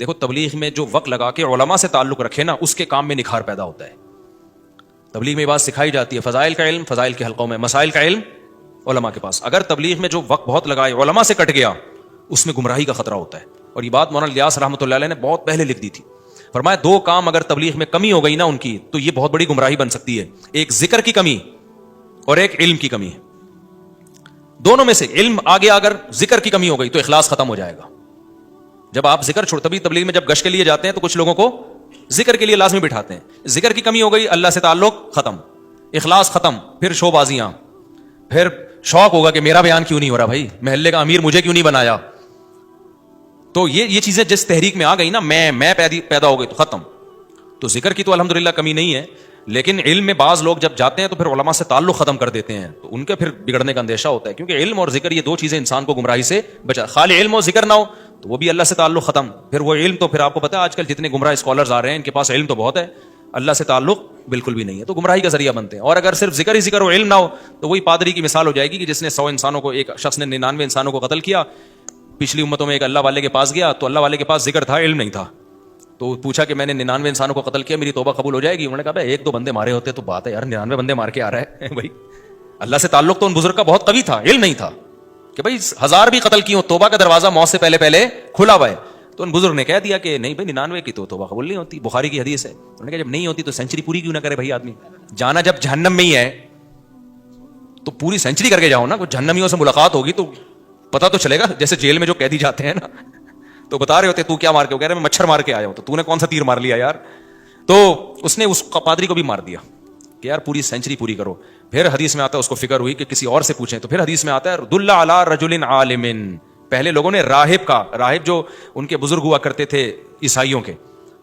دیکھو تبلیغ میں جو وقت لگا کے علماء سے تعلق رکھے نا, اس کے کام میں نکھار پیدا ہوتا ہے. تبلیغ میں یہ بات سکھائی جاتی ہے, فضائل کا علم فضائل کے حلقوں میں, مسائل کا علم علماء کے پاس. اگر تبلیغ میں جو وقت بہت لگائے علماء سے کٹ گیا, اس میں گمراہی کا خطرہ ہوتا ہے. اور یہ بات مولانا الیاس رحمۃ اللہ علیہ نے بہت پہلے لکھ دی تھی. فرمایا دو کام اگر تبلیغ میں کمی ہو گئی نا ان کی, تو یہ بہت بڑی گمراہی بن سکتی ہے. ایک ذکر کی کمی اور ایک علم کی کمی ہے. دونوں میں سے علم آگے اگر ذکر کی کمی ہو گئی تو اخلاص ختم ہو جائے گا. جب آپ ذکر چھوڑ, تبھی تبلیغ میں جب گشت کے لیے جاتے ہیں تو کچھ لوگوں کو ذکر کے لیے لازمی بٹھاتے ہیں. ذکر کی کمی ہو گئی, اللہ سے تعلق ختم, اخلاص ختم, پھر شو بازیاں, پھر شوق ہوگا کہ میرا بیان کیوں نہیں ہو رہا بھائی, محلے کا امیر مجھے کیوں نہیں بنایا. تو یہ چیزیں جس تحریک میں آ گئی نا, میں پیدا ہو گئی تو ختم. تو ذکر کی تو الحمدللہ کمی نہیں ہے, لیکن علم میں بعض لوگ جب جاتے ہیں تو پھر علماء سے تعلق ختم کر دیتے ہیں, تو ان کے پھر بگڑنے کا اندیشہ ہوتا ہے. کیونکہ علم اور ذکر یہ دو چیزیں انسان کو گمراہی سے بچا. خالی علم اور ذکر نہ ہو تو وہ بھی اللہ سے تعلق ختم. پھر وہ علم تو پھر آپ کو پتا ہے آج کل جتنے گمراہ اسکالرز آ رہے ہیں ان کے پاس علم تو بہت ہے, اللہ سے تعلق بالکل بھی نہیں ہے, تو گمراہی کا ذریعہ بنتے ہیں. اور اگر صرف ذکر ہی ذکر ہو, علم نہ ہو, تو وہی پادری کی مثال ہو جائے گی کہ جس نے 100 انسانوں کو, ایک شخص نے 99 انسانوں کو قتل کیا. پچھلی امتوں میں ایک اللہ والے کے پاس گیا تو اللہ والے کے پاس ذکر تھا, علم نہیں تھا. تو پوچھا کہ میں نے 99 انسانوں کو قتل کیا, میری توبہ قبول ہو جائے گی؟ انہوں نے کہا بھائی ایک دو بندے مارے ہوتے تو بات ہے یار, 99 بندے مار کے آ رہا ہے بھائی. اللہ سے تعلق تو ان بزرگ کا بہت قوی تھا, علم نہیں تھا کہ بھائی 1000 بھی قتل کی ہوں, توبہ کا دروازہ موت سے پہلے کھلا ہوا ہے. تو ان بزرگ نے کہہ دیا کہ نہیں بھائی 99 کی تو توبہ قبول نہیں ہوتی, بخاری کی حدیث ہے. انہوں نے کہا جب نہیں ہوتی تو سینچری پوری کیوں نہ کرے بھائی آدمی, جانا جب جہنم میں ہی ہے تو پوری سینچری کر کے جاؤ نا. کچھ جہنمیوں سے ملاقات ہوگی تو پتا تو چلے گا, جیسے جیل میں جو قیدی جاتے ہیں نا تو بتا رہے ہوتے تو کیا مار کے, وہ کہہ رہے میں مچھر مار کے آیا ہوں, تو نے کون سا تیر مار لیا یار. تو اس نے اس پادری کو بھی مار دیا کہ یار پوری سینچری پوری کرو. پھر حدیث میں آتا ہے, اس کو فکر ہوئی کہ کسی اور سے پوچھیں, تو پھر حدیث میں آتا ہے رد اللہ علی رجل عالم. پہلے لوگوں نے راہب جو ان کے بزرگ ہوا کرتے تھے عیسائیوں کے,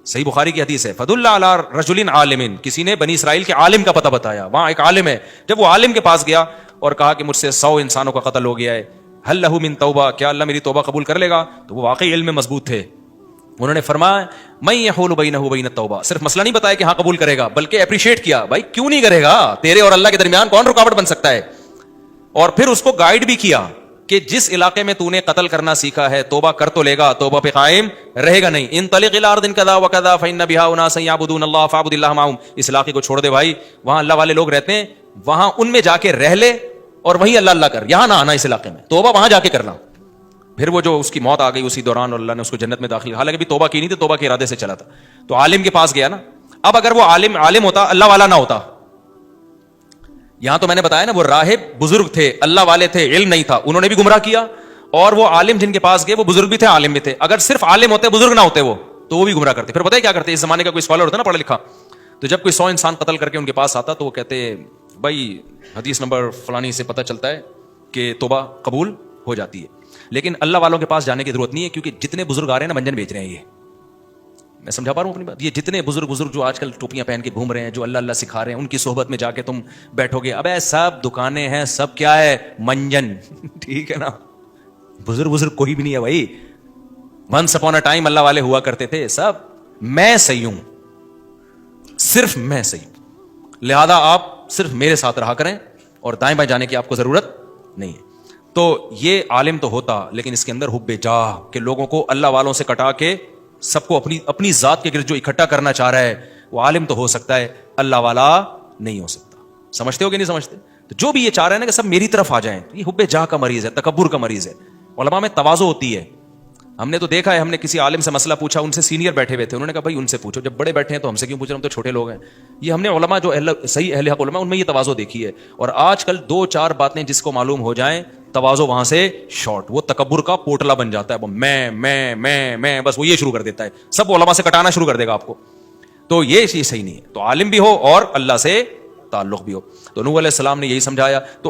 صحیح بخاری کی حدیث ہے, فد اللہ علی رجل عالم, کسی نے بنی اسرائیل کے عالم کا پتہ بتایا. وہاں ایک عالم ہے, جب وہ عالم کے پاس گیا اور کہا کہ مجھ سے 100 انسانوں کا قتل ہو گیا ہے, ہل لہ من توبہ, کیا اللہ میری توبہ قبول کر لے گا؟ تو وہ واقعی علم میں مضبوط تھے. انہوں نے فرمایا من یحول بینہ وبین التوبہ, صرف مسئلہ نہیں بتایا کہ ہاں قبول کرے گا, بلکہ اپریشیٹ کیا, بھائی کیوں نہیں کرے گا, تیرے اور اللہ کے درمیان کون رکاوٹ بن سکتا ہے. اور پھر اس کو گائیڈ بھی کیا کہ جس علاقے میں تو نے قتل کرنا سیکھا ہے توبہ کر تو لے گا, توبہ پہ قائم رہے گا نہیں. انطلق الی ارض کذا وکذا فإن بها اناسا یعبدون اللہ فاعبد اللہ معهم, اس علاقے کو چھوڑ دے بھائی, وہاں اللہ والے لوگ رہتے ہیں, وہاں ان میں جا کے رہ لے اور وہیں اللہ اللہ کر, یہاں نہ آنا اس علاقے میں, توبہ وہاں جا کے کرنا. پھر وہ جو اس کی موت آ گئی اسی دوران, اور اللہ نے اس کو جنت میں داخل, حالانکہ بھی توبہ کی نہیں تھی, توبہ کے ارادے سے چلا تھا. تو عالم کے پاس گیا نا. اب اگر وہ عالم ہوتا, اللہ والا نہ ہوتا, یہاں تو میں نے بتایا نا وہ راہب بزرگ تھے, اللہ والے تھے, علم نہیں تھا, انہوں نے بھی گمراہ کیا. اور وہ عالم جن کے پاس گئے وہ بزرگ بھی تھے, عالم بھی تھے. اگر صرف عالم ہوتے, بزرگ نہ ہوتے وہ, تو وہ بھی گمراہ کرتے. پھر پتہ ہے کیا کرتے, اس زمانے کا کوئی اسکالر ہوتا نا پڑھا لکھا, تو جب کوئی 100 انسان قتل کر کے ان کے پاس آتا تو وہ کہتے بھائی حدیث نمبر فلانی سے پتہ چلتا ہے کہ توبہ قبول ہو جاتی ہے. لیکن اللہ والوں کے پاس جانے کی ضرورت نہیں ہے, کیونکہ جتنے بزرگ آ رہے ہیں نا منجن بیچ رہے ہیں. یہ میں سمجھا پا رہا ہوں اپنی بات. یہ جتنے بزرگ جو آج کل ٹوپیاں پہن کے گھوم رہے ہیں, جو اللہ اللہ سکھا رہے ہیں, ان کی صحبت میں جا کے تم بیٹھو گے, اب سب دکانیں ہیں, سب کیا ہے, منجن. ٹھیک ہے نا, بزرگ کوئی بھی نہیں ہے بھائی. ونس اپون اے ٹائم اللہ والے ہوا کرتے تھے سب. میں صحیح ہوں, صرف میں صحیح, لہذا آپ صرف میرے ساتھ رہا کریں اور دائیں بائیں جانے کی آپ کو ضرورت نہیں ہے. تو یہ عالم تو ہوتا, لیکن اس کے اندر حب جاہ, کہ لوگوں کو اللہ والوں سے کٹا کے سب کو اپنی ذات کے گرد جو اکٹھا کرنا چاہ رہا ہے, وہ عالم تو ہو سکتا ہے, اللہ والا نہیں ہو سکتا. سمجھتے ہو کہ نہیں سمجھتے؟ تو جو بھی یہ چاہ رہے ہیں نا کہ سب میری طرف آ جائیں, یہ حب جاہ کا مریض ہے, تکبر کا مریض ہے. علماء میں تواضع ہوتی ہے. ہم نے تو دیکھا ہے, ہم نے کسی عالم سے مسئلہ پوچھا, ان سے سینئر بیٹھے ہوئے تھے, انہوں نے کہا بھائی ان سے پوچھو, جب بڑے بیٹھے ہیں تو ہم سے کیوں پوچھ رہے ہیں, ہم تو چھوٹے لوگ ہیں. یہ ہم نے علماء جو صحیح اہل حق علماء, ان میں یہ تواضع دیکھی ہے. اور آج کل 2-4 باتیں جس کو معلوم ہو جائیں, تواضع وہاں سے شارٹ, وہ تکبر کا پوٹلا بن جاتا ہے. وہ میں بس وہ یہ شروع کر دیتا ہے, سب علماء سے کٹانا شروع کر دے گا آپ کو. تو یہ چیز صحیح نہیں ہے. تو عالم بھی ہو اور اللہ سے تعلق بھی ہو. تو نوح علیہ السلام نے یہی سمجھایا. تو